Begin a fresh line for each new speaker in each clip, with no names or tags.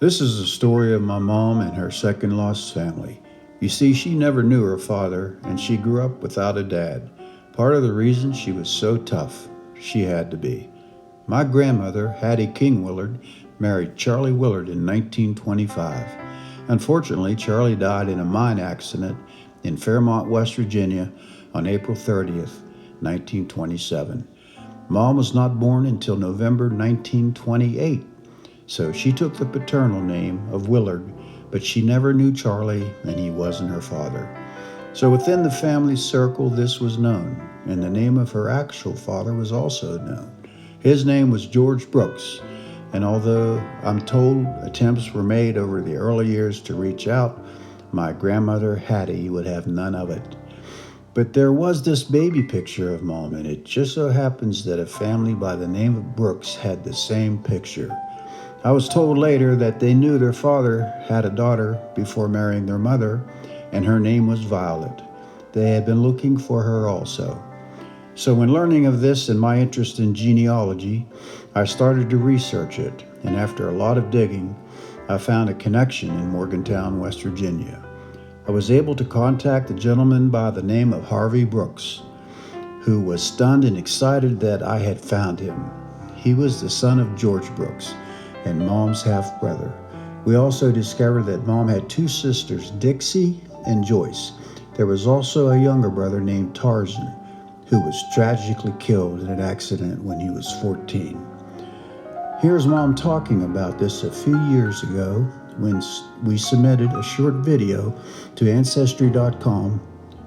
This is the story of my mom and her second lost family. You see, she never knew her father, and she grew up without a dad. Part of the reason she was so tough, she had to be. My grandmother, Hattie King Willard, married Charlie Willard in 1925. Unfortunately, Charlie died in a mine accident in Fairmont, West Virginia on April 30th, 1927. Mom was not born until November 1928. So she took the paternal name of Willard, but she never knew Charlie, and he wasn't her father. So within the family circle, this was known, and the name of her actual father was also known. His name was George Brooks, and although I'm told attempts were made over the early years to reach out, my grandmother Hattie would have none of it. But there was this baby picture of Mom, and it just so happens that a family by the name of Brooks had the same picture. I was told later that they knew their father had a daughter before marrying their mother, and her name was Violet. They had been looking for her also. So when learning of this and my interest in genealogy, I started to research it, and after a lot of digging, I found a connection in Morgantown, West Virginia. I was able to contact a gentleman by the name of Harvey Brooks, who was stunned and excited that I had found him. He was the son of George Brooks and Mom's half-brother. We also discovered that Mom had two sisters, Dixie and Joyce. There was also a younger brother named Tarzan, who was tragically killed in an accident when he was 14. Here's Mom talking about this a few years ago when we submitted a short video to Ancestry.com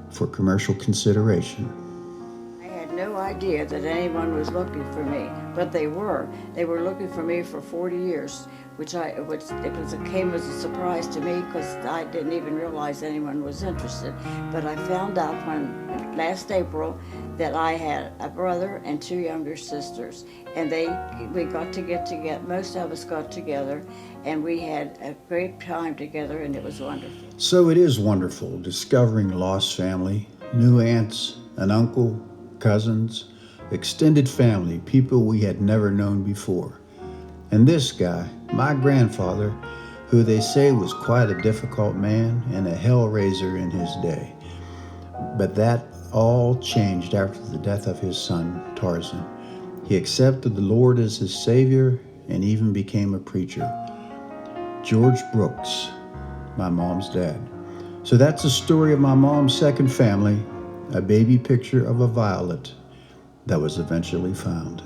for commercial consideration.
I had no idea that anyone was looking for me, but they were. They were looking for me for 40 years, which came as a surprise to me because I didn't even realize anyone was interested. But I found out last April that I had a brother and two younger sisters, and we got to get together. Most of us got together, and we had a great time together, and it was wonderful.
So it is wonderful discovering lost family, new aunts, an uncle, cousins, extended family, people we had never known before. And this guy, my grandfather, who they say was quite a difficult man and a hellraiser in his day. But that all changed after the death of his son, Tarzan. He accepted the Lord as his Savior and even became a preacher. George Brooks, my mom's dad. So that's the story of my mom's second family, a baby picture of a Violet that was eventually found.